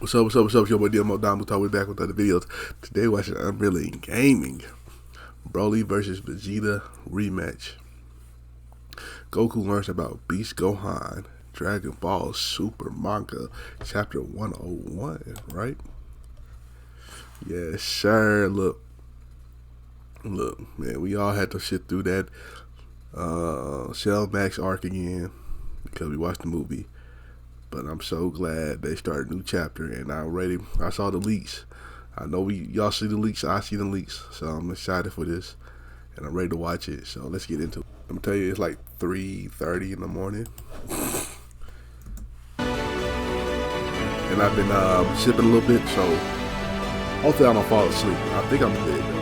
What's up? It's your boy Domuto. We're back with other videos. Today, watching Unreal Gaming. Broly versus Vegeta rematch. Goku learns about Beast Gohan. Dragon Ball Super manga, chapter 101. Right? Yes, sir. Look, man. We all had to sit through that Cell Max arc again because we watched the movie. But I'm so glad they started a new chapter, and I saw the leaks. I know y'all see the leaks. I see the leaks, so I'm excited for this, and I'm ready to watch it. So let's get into it. I'm gonna tell you, it's like 3:30 in the morning, and I've been sipping a little bit, so hopefully I don't fall asleep. I think I'm dead though.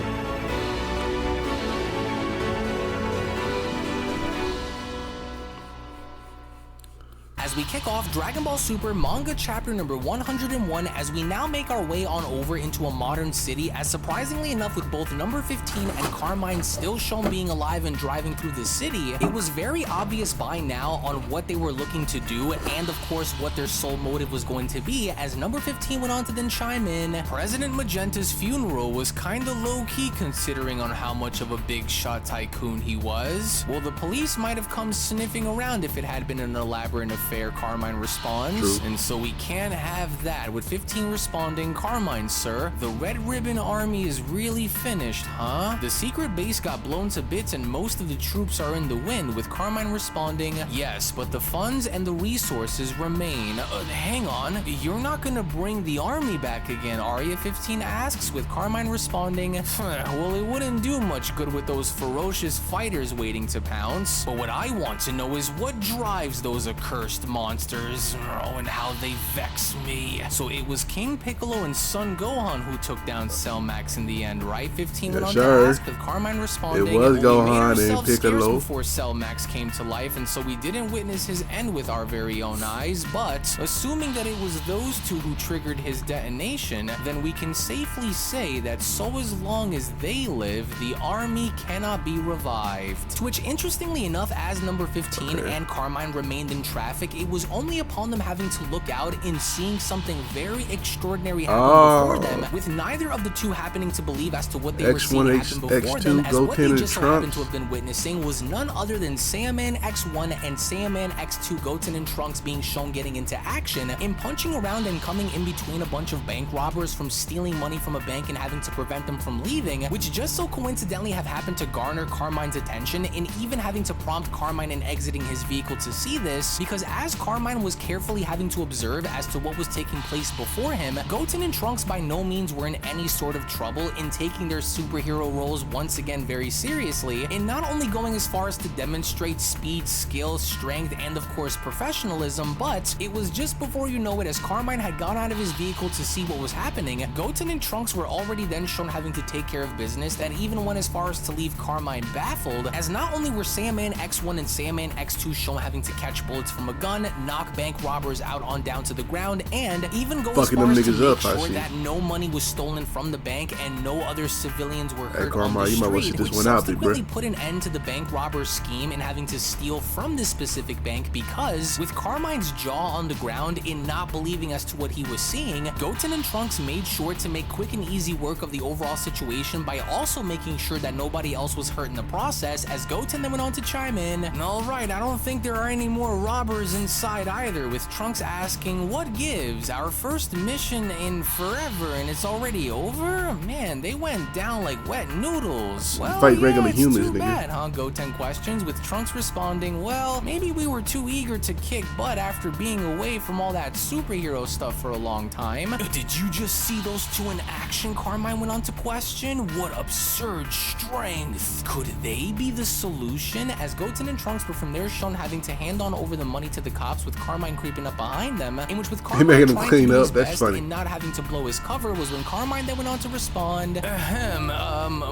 As we kick off Dragon Ball Super manga chapter number 101, as we now make our way on over into a modern city, as surprisingly enough, with both number 15 and Carmine still shown being alive and driving through the city, it was very obvious by now on what they were looking to do, and of course what their sole motive was going to be, as number 15 went on to then chime in. President Magenta's funeral was kinda low-key considering on how much of a big shot tycoon he was. Well, the police might have come sniffing around if it had been an elaborate affair, Carmine responds. True. And so we can't have that. With 15 responding, Carmine, sir, the Red Ribbon Army is really finished, huh? The secret base got blown to bits and most of the troops are in the wind, with Carmine responding, yes, but the funds and the resources remain. Hang on, you're not gonna bring the army back again, are you? 15 asks, with Carmine responding, well, it wouldn't do much good with those ferocious fighters waiting to pounce. But what I want to know is what drives those accursed monsters, and how they vex me. So it was King Piccolo and Son Gohan who took down Cell Max in the end, right? 15 went on to ask, with Carmine responding, it was Gohan and Piccolo before Cell Max came to life, and so we didn't witness his end with our very own eyes, but assuming that it was those two who triggered his detonation, then we can safely say that so as long as they live, the army cannot be revived. To which, interestingly enough, as number 15 and Carmine remained in traffic, it was only upon them having to look out and seeing something very extraordinary happen before them, with neither of the two happening to believe as to what they were seeing happen before them, as what they just so happened to have been witnessing was none other than Saiyaman X1 and Saiyaman X2 Goten and Trunks being shown getting into action and punching around and coming in between a bunch of bank robbers from stealing money from a bank and having to prevent them from leaving, which just so coincidentally have happened to garner Carmine's attention, and even having to prompt Carmine in exiting his vehicle to see this, because as Carmine was carefully having to observe as to what was taking place before him, Goten and Trunks by no means were in any sort of trouble in taking their superhero roles once again very seriously, and not only going as far as to demonstrate speed, skill, strength, and of course professionalism, but it was just before you know it, as Carmine had gone out of his vehicle to see what was happening, Goten and Trunks were already then shown having to take care of business that even went as far as to leave Carmine baffled, as not only were Saiyaman X1 and Saiyaman X2 shown having to catch bullets from a gun, knock bank robbers out on down to the ground, and even go as far as to make sure that no money was stolen from the bank and no other civilians were hurt on the street, which subsequently put an end to the bank robber's scheme in having to steal from this specific bank, because with Carmine's jaw on the ground in not believing as to what he was seeing, Goten and Trunks made sure to make quick and easy work of the overall situation by also making sure that nobody else was hurt in the process, as Goten then went on to chime in, alright, I don't think there are any more robbers inside either, with Trunks asking, what gives? Our first mission in forever and it's already over? Man, they went down like wet noodles. Well, fight regular humans, too bad, huh? Goten questions, with Trunks responding, well, maybe we were too eager to kick butt after being away from all that superhero stuff for a long time. Did you just see those two in action? Carmine went on to question. What absurd strength. Could they be the solution? As Goten and Trunks were from there shown having to hand on over the money to the cops, with Carmine creeping up behind them, in which with Carmine trying to do his best and not having to blow his cover, was when Carmine then went on to respond,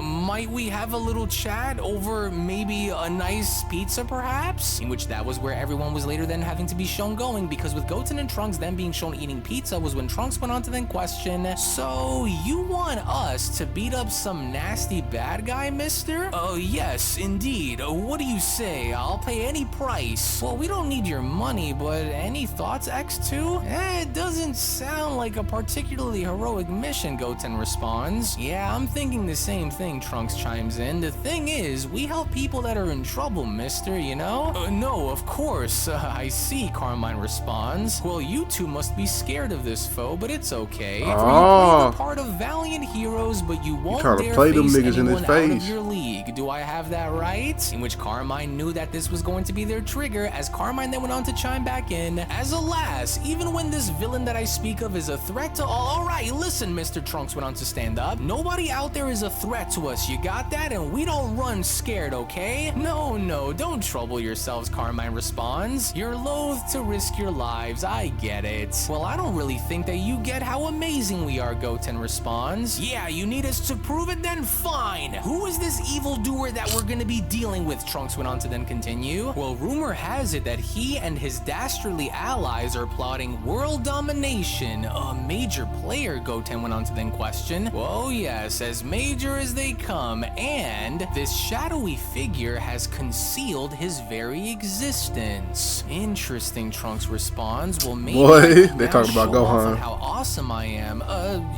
might we have a little chat over maybe a nice pizza perhaps? In which that was where everyone was later then having to be shown going, because with Goten and Trunks then being shown eating pizza was when Trunks went on to then question, so you want us to beat up some nasty bad guy, mister? Yes, indeed. What do you say? I'll pay any price. Well, we don't need your money. funny, but any thoughts, X2? It doesn't sound like a particularly heroic mission, Goten responds. Yeah, I'm thinking the same thing, Trunks chimes in. The thing is, we help people that are in trouble, mister, you know? No, of course, I see, Carmine responds. Well, you two must be scared of this foe, but it's okay. For you play the part of valiant heroes, but you won't dare play them face niggas in his anyone out of face. your league. Do I have that right? In which Carmine knew that this was going to be their trigger, as Carmine then went on to chime back in. As alas, even when this villain that I speak of is a threat to all— Alright, listen, Mr. Trunks went on to stand up. Nobody out there is a threat to us, you got that? And we don't run scared, okay? No, don't trouble yourselves, Carmine responds. You're loath to risk your lives, I get it. Well, I don't really think that you get how amazing we are, Goten responds. Yeah, you need us to prove it? Then fine. Who is this evildoer that we're gonna be dealing with? Trunks went on to then continue. Well, rumor has it that he and his dastardly allies are plotting world domination. A major player, Goten went on to then question. Whoa, yes, as major as they come, and this shadowy figure has concealed his very existence. Interesting, Trunks responds. Well, maybe they talking about Gohan. How awesome I am.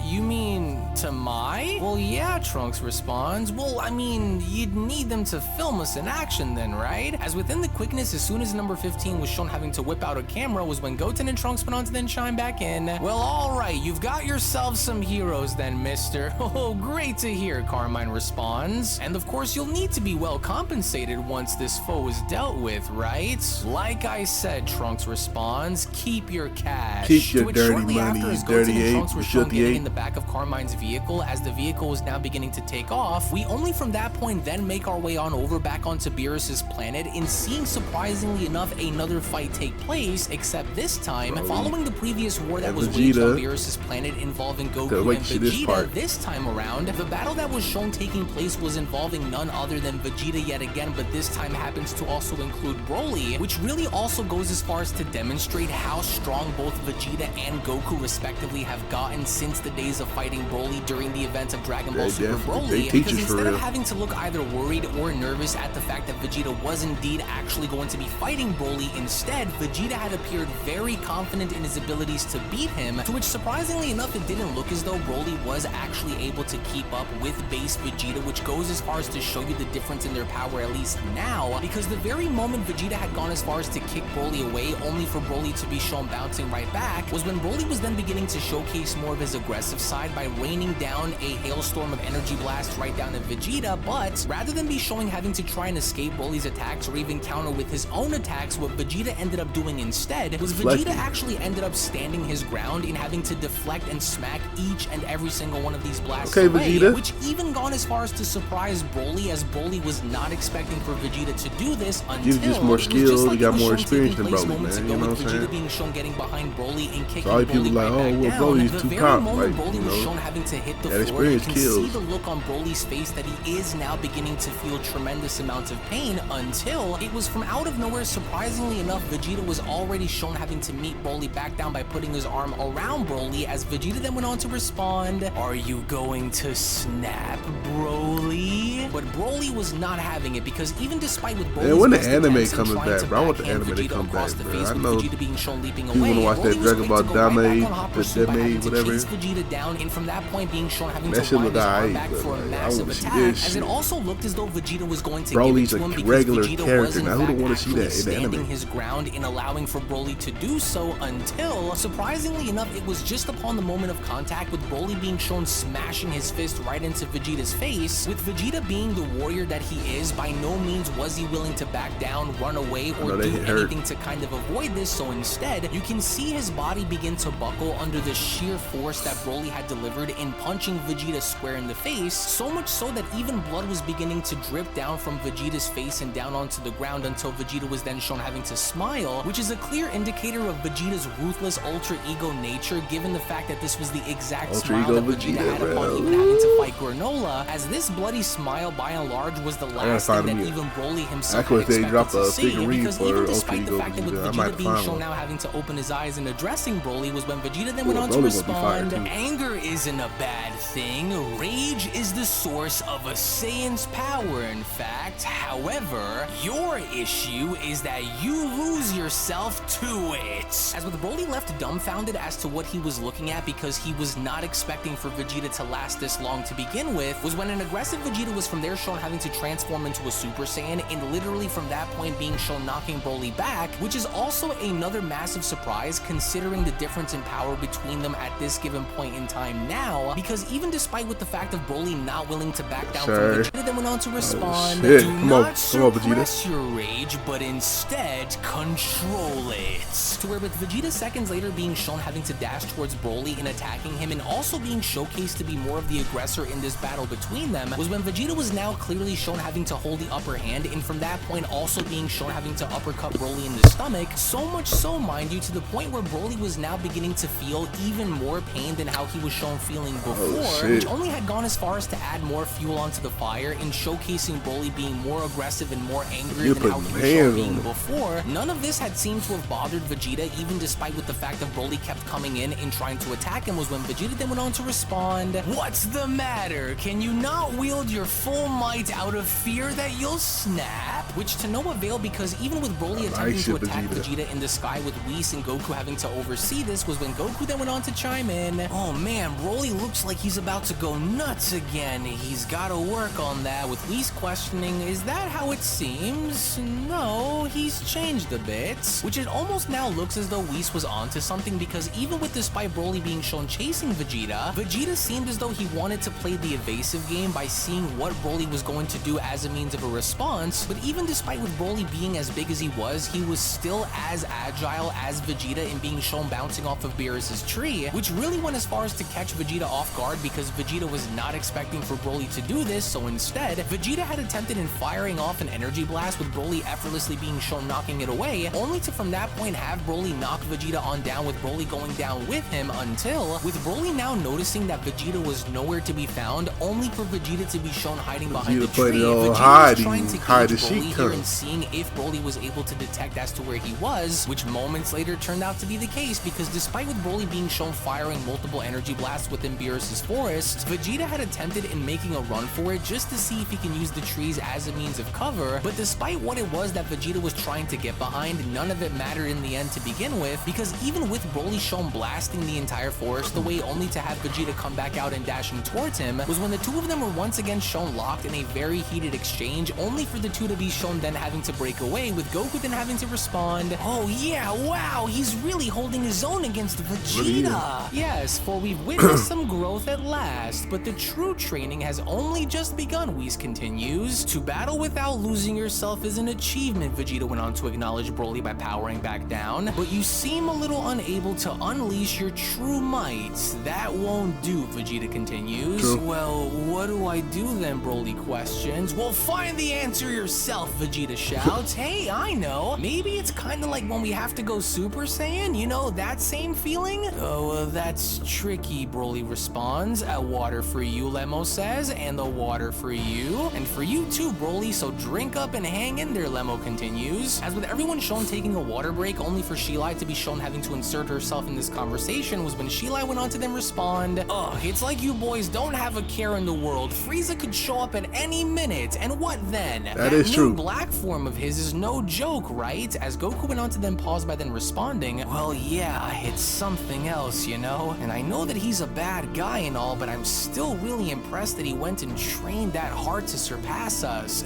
You mean to Mai? Well, yeah, Trunks responds. Well, I mean, you'd need them to film us in action then, right? As within the quickness, as soon as number 15 was shown having to whip out a camera was when Goten and Trunks went on to then chime back in. Well, alright, you've got yourselves some heroes then, mister. Oh, great to hear, Carmine responds. And of course, you'll need to be well compensated once this foe is dealt with, right? Like I said, Trunks responds, keep your cash. Keep your dirty shortly money, after, you as Goten dirty and ape, Trunks were you shown filthy getting ape. in the back of Carmine's vehicle, as the vehicle was now beginning to take off, we only from that point then make our way on over back onto Beerus's planet, in seeing surprisingly enough another fight take place, except this time, following the previous war that was waged on Beerus's planet involving Goku and Vegeta, this time around, the battle that was shown taking place was involving none other than Vegeta yet again, but this time happens to also include Broly, which really also goes as far as to demonstrate how strong both Vegeta and Goku respectively have gotten since the days of fighting Broly during the event of Dragon Ball Super Broly, because instead of having to look either worried or nervous at the fact that Vegeta was indeed actually going to be fighting Broly, instead, Vegeta had appeared very confident in his abilities to beat him, to which surprisingly enough it didn't look as though Broly was actually able to keep up with base Vegeta, which goes as far as to show you the difference in their power, at least now, because the very moment Vegeta had gone as far as to kick Broly away, only for Broly to be shown bouncing right back, was when Broly was then beginning to showcase more of his aggressive side by raining down a hailstorm of energy blasts right down at Vegeta, but rather than be showing having to try and escape Broly's attacks or even counter with his own attacks, what Vegeta ended up doing instead was Vegeta actually ended up standing his ground in having to deflect and smack each and every single one of these blasts away, Vegeta. which even gone as far as to surprise Broly, as Broly was not expecting for Vegeta to do this until you just more skills, like you got more experience than Broly, man. You know what I'm saying? Vegeta being shown getting behind Broly and kicking So Broly like, right oh, well, back Broly's down. too The very cocked, moment like, Broly you was know, shown having to hit the that floor, you experience can kills. see the look on Broly's face that he is now beginning to feel tremendous amounts of pain, until it was from out of nowhere, surprisingly enough, Vegeta was already shown having to meet Broly back down by putting his arm around Broly, as Vegeta then went on to respond, "Are you going to snap, Broly?" But Broly was not having it, because even despite with Broly's when the best anime attempts in comes trying back, to bro, I want the backhand anime to Vegeta come across back, the bro. face I with know Vegeta being shown leaping people away, wanna watch that Broly was Dragon quick Ball to go right back Dame, on hot the pursuit by Dame, having to whatever. chase Vegeta down, and from that point being shown having That to shit wind look his arm alright, back but, for a like, I massive wanna see attack, this as it shit. also looked as though Vegeta was going to Broly's give it to a him, because regular Vegeta character. was in Now, who fact don't wanna see actually that in the standing anime? his ground in allowing for Broly to do so, until, surprisingly enough, it was just upon the moment of contact with Broly being shown smashing his fist right into Vegeta's face. With Vegeta being the warrior that he is, by no means was he willing to back down, run away, or do anything to kind of avoid this, so instead, you can see his body begin to buckle under the sheer force that Broly had delivered in punching Vegeta square in the face, so much so that even blood was beginning to drip down from Vegeta's face and down onto the ground, until Vegeta was then shown having to smile, which is a clear indicator of Vegeta's ruthless ultra ego nature, given the fact that this was the exact smile that Vegeta had upon even having to fight Granola, as this bloody smile by and large was the last thing that even Broly himself had expected to see, because even despite the fact that with Vegeta being shown now having to open his eyes and addressing Broly was when Vegeta then went on to respond, "Anger isn't a bad bad thing. Rage is the source of a Saiyan's power, in fact. However, your issue is that you lose yourself to it. As with Broly left dumbfounded as to what he was looking at because he was not expecting for Vegeta to last this long to begin with, was when an aggressive Vegeta was from there shown having to transform into a Super Saiyan, and literally from that point being shown knocking Broly back, which is also another massive surprise considering the difference in power between them at this given point in time now, because even despite with the fact of Broly not willing to back down from Vegeta, then went on to respond, do not suppress your rage, but instead control it. To where with Vegeta seconds later being shown having to dash towards Broly and attacking him, and also being showcased to be more of the aggressor in this battle between them, was when Vegeta was now clearly shown having to hold the upper hand, and from that point also being shown having to uppercut Broly in the stomach, so much so, mind you, to the point where Broly was now beginning to feel even more pain than how he was shown feeling before, which only had gone as far as to add more fuel onto the fire in showcasing Broly being more aggressive and more angry than how he was shown being before. None of this had seemed to have bothered Vegeta, even despite with the fact that Broly kept coming in and trying to attack him, was when Vegeta then went on to respond, what's the matter? Can you not wield your full might out of fear that you'll snap? Which to no avail, because even with Broly attempting to attack Vegeta in the sky with Whis and Goku having to oversee this, was when Goku then went on to chime in, oh man, Broly looks like he's about to go nuts again. He's gotta work on that, with Whis questioning, is that how it seems? No, he's changed a bit. Which it almost now looks as though Whis was onto something, because even with despite Broly being shown chasing Vegeta, Vegeta seemed as though he wanted to play the evasive game by seeing what Broly was going to do as a means of a response, but even despite with Broly being as big as he was still as agile as Vegeta in being shown bouncing off of Beerus's tree, which really went as far as to catch Vegeta off guard, because Vegeta was not expecting for Broly to do this, so instead, Vegeta had attempted in firing off an energy blast with Broly effortlessly being shown knocking it away, only to from that point have Broly knock Vegeta on down, with Broly going down with him, until, with Broly now noticing that Vegeta was nowhere to be found, only for Vegeta to be shown hiding behind the tree. Vegeta was trying to gauge Broly here and seeing if Broly was able to detect as to where he was, which moments later turned out to be the case, because despite with Broly being shown firing multiple energy blasts within Beerus's forest, Vegeta had attempted in making a run for it just to see if he can use the trees as a means of cover, but despite what it was that Vegeta was trying to get behind, none of it mattered in the end to begin with, because even with Broly shown blasting the entire forest away only to have Vegeta come back out and dashing towards him, was when the two of them were once again shown locked in a very heated exchange, only for the two to be shown then having to break away, with Goku then having to respond, oh yeah, wow, he's really holding his own against Vegeta. Yes, for we've witnessed some growth at last, but the true training has only just begun, Whis continues. To battle without losing yourself is an achievement, Vegeta went on to acknowledge Broly by powering back down, but you seem a little unable to unleash your true might. That won't do, Vegeta continues. Well, what do I do then, Broly questions. Well, find the answer yourself, Vegeta shouts. Hey, I know. Maybe it's kind of like when we have to go Super Saiyan, you know, that same feeling? Oh, that's tricky, Broly responds. A water for you, Lemo says, and the water for you. And for you too, Broly, so drink up and hang in there, Lemo continues. As with everyone shown taking a water break, only for Sheilai to be shown having to insert herself in this conversation, was when Sheilai went on to then respond, ugh, it's like you boys don't have a care in the world. Frieza could show up at any minute, and what then? That is true. Black form of his is no joke, right? As Goku went on to then pause by then responding, well, yeah, it's something else, you know? And I know that he's a bad guy and all, but I'm still really impressed that he went and trained that hard to surpass us.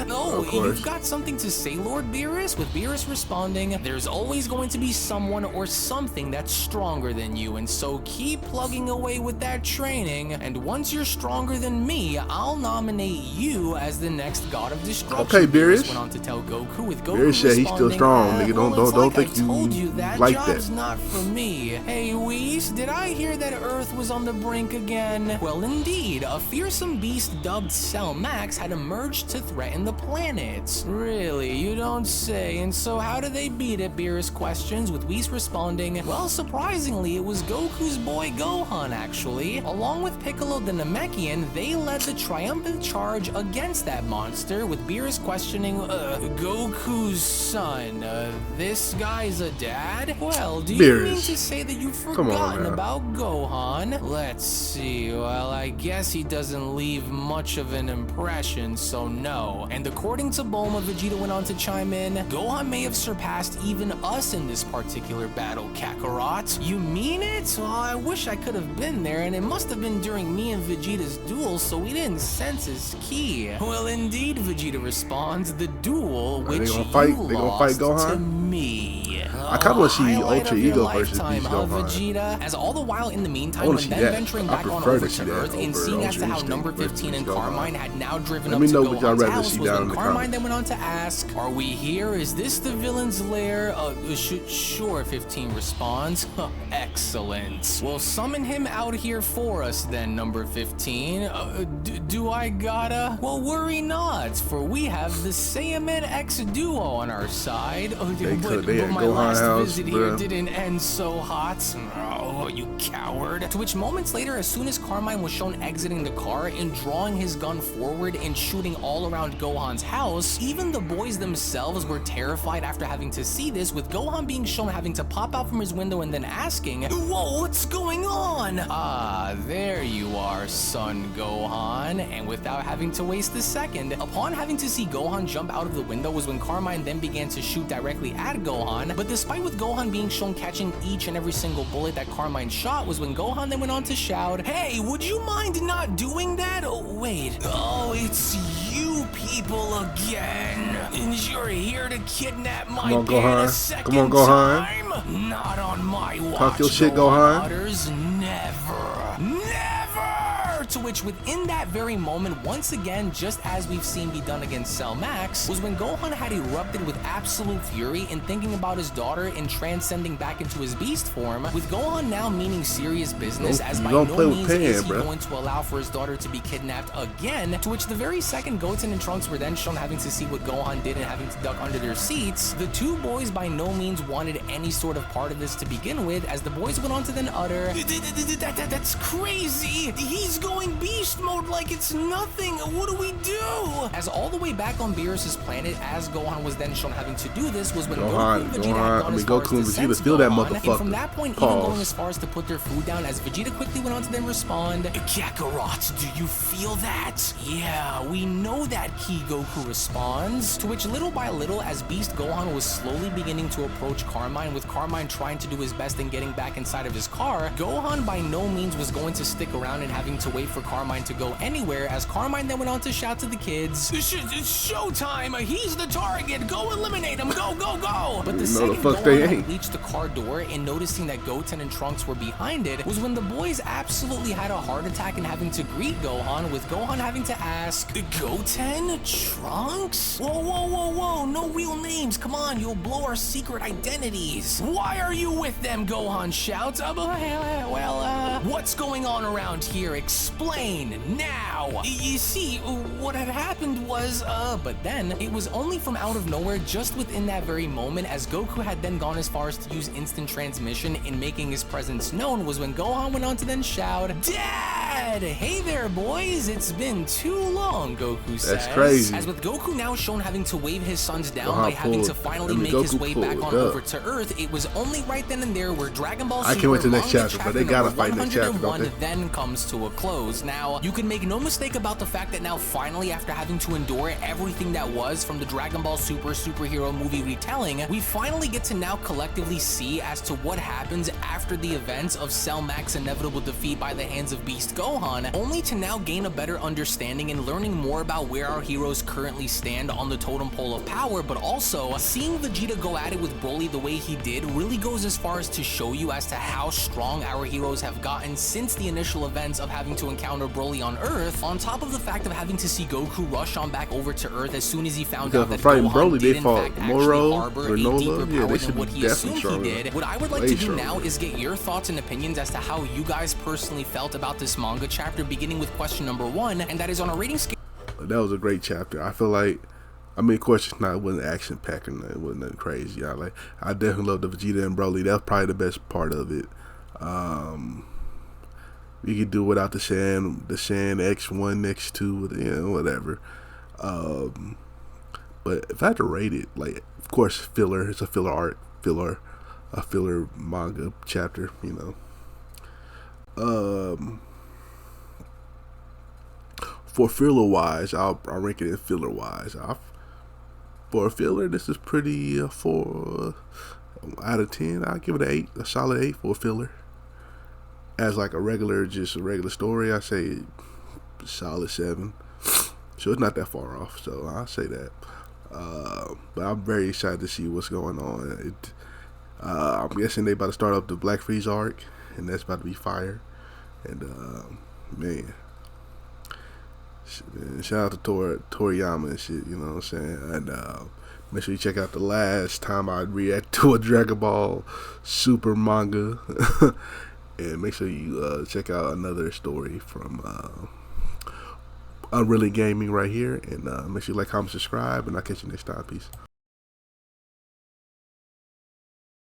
No, you've got something to say, Lord Beerus? With Beerus responding, there's always going to be someone or something that's stronger than you, and so keep plugging away with that training, and once you're stronger than me, I'll nominate you as the next god of destruction. Okay, Beerus went on to tell Goku, with Goku Beerus said he's still strong, nigga. Don't think I told you that like job's that. Not for me. Hey, Whis, did I hear that Earth was on the brink again? Well, indeed, a fearsome beast dubbed Cell Max had emerged to threaten the planet. Really, you don't say. And so how do they beat it, Beerus questions, with Whis responding, well, surprisingly, it was Goku's boy Gohan, actually. Along with Piccolo the Namekian, they led the triumphant charge against that monster, with Beerus questioning, Goku's son, this guy's a dad? Well, do you mean to say that you've forgotten about Gohan? Gohan? Let's see, well, I guess he doesn't leave much of an impression, so no. And according to Bulma, Vegeta went on to chime in, Gohan may have surpassed even us in this particular battle, Kakarot. You mean it? Well, I wish I could have been there, and it must have been during me and Vegeta's duel, so we didn't sense his ki. Well, indeed, Vegeta responds, the duel which you lost to me. I kind of want to see Ultra Ego versus Beast Gohan. Vegeta, as all the while in the meantime, when then venturing back on over to Earth and seeing as to how number 15 and Carmine had now driven up to Gohan's house, was when Carmine then went on to ask, are we here? Is this the villain's lair? Sure, 15 responds. Excellent. We'll summon him out here for us then, number 15. Do I gotta? Well, worry not, for we have the Saiyaman X duo on our side. But my last visit here didn't end so hot. Oh, you coward. To which moments later, as soon as Carmine was shown exiting the car and drawing his gun forward and shooting all around Gohan's house, even the boys themselves were terrified after having to see this, with Gohan being shown having to pop out from his window and then asking, whoa, what's going on? Ah, there you are, son Gohan. And without having to waste a second, upon having to see Gohan jump out of the window was when Carmine then began to shoot directly at Gohan. But despite with Gohan being shown catching each and every single bullet that Carmine shot, was when Gohan then went on to shout, hey, would you mind not doing that? Oh, wait. Oh, it's you people again. And you're here to kidnap my dad a second time? Not on my watch. Talk your shit, Gohan. Never. Never! To which within that very moment, once again, just as we've seen be done against Cell Max, was when Gohan had erupted with absolute fury and thinking about his daughter and transcending back into his beast form, with Gohan now meaning serious business, as by no means is he going to allow for his daughter to be kidnapped again, to which the very second Goten and Trunks were then shown having to see what Gohan did and having to duck under their seats, the two boys by no means wanted any sort of part of this to begin with, as the boys went on to then utter, that's crazy! He's going beast mode like it's nothing! What do we do? As all the way back on Beerus' planet, as Gohan was then shown having to do this, was when Goku and Vegeta had gone as far as to sense Gohan, and from that point even going as far as to put their food down, as Vegeta quickly went on to then respond, Kakarot, do you feel that? Yeah, we know that, Ki Goku responds, to which little by little, as Beast Gohan was slowly beginning to approach Carmine, with Carmine trying to do his best in getting back inside of his car, Gohan by no means was going to stick around and having to wait for Carmine to go anywhere, as Carmine then went on to shout to the kids, it's showtime! He's the target! Go eliminate him! Go, go, go! But the second Gohan reached the car door and noticing that Goten and Trunks were behind it, was when the boys absolutely had a heart attack and having to greet Gohan, with Gohan having to ask, Goten? Trunks? Whoa, whoa, whoa, whoa, no real names, come on, you'll blow our secret identities. Why are you with them? Gohan shouts. What's going on around here? Explain now. You see, what had happened was, but then it was only from out of nowhere, just within that very moment, as Goku had then gone as far as to use instant transmission in making his presence known, was when Gohan went on to then shout, Dad! Hey there, boys, it's been too long, Goku says. That's crazy. As with Goku now shown having to wave his sons down by having to finally make his way back on over to Earth, it was only right then and there where Dragon Ball Super, I can't wait to the next chapter, but they gotta fight next chapter, don't they? Then comes to a close. Now, you can make no mistake about the fact that now finally, after having to endure everything that was from the Dragon Ball Super superhero movie retelling, we finally get to now collectively see as to what happens after the events of Cell Max's inevitable defeat by the hands of Beast Gohan, only to now gain a better understanding and learning more about where our heroes currently stand on the totem pole of power, but also seeing Vegeta go at it with Broly the way he did really goes as far as to show you as to how strong our heroes have gotten since the initial events of having to encounter Broly on Earth, on top of the fact of having to see Goku rush on back over to Earth as soon as he found out that Gohan Broly, did in fact actually harbor a deeper power than what he assumed he did. What I would like to do now is get your thoughts and opinions as to how you guys personally felt about this manga chapter, beginning with question number 1, and that is on a rating scale. That was a great chapter. I feel like, I mean, of course, it wasn't action packed and it wasn't nothing crazy. I definitely love the Vegeta and Broly. That's probably the best part of it. You could do without the Shan X1, X2, whatever. But if I had to rate it, like, of course, filler. It's a filler art, a filler manga chapter. Um, for filler wise, I'll rank it in filler wise. For a filler, this is pretty for out of 10. I'll give it an 8, a solid 8 for a filler. As like just a regular story, I say solid 7. So it's not that far off. So I'll say that. But I'm very excited to see what's going on. I'm guessing they about to start up the Black Freeze arc, and that's about to be fire. And man, shout out to Toriyama and shit. You know what I'm saying? And make sure you check out the last time I react to a Dragon Ball Super manga, and make sure you check out another story from Unreally Gaming right here. And make sure you like, comment, subscribe, and I'll catch you next time. Peace.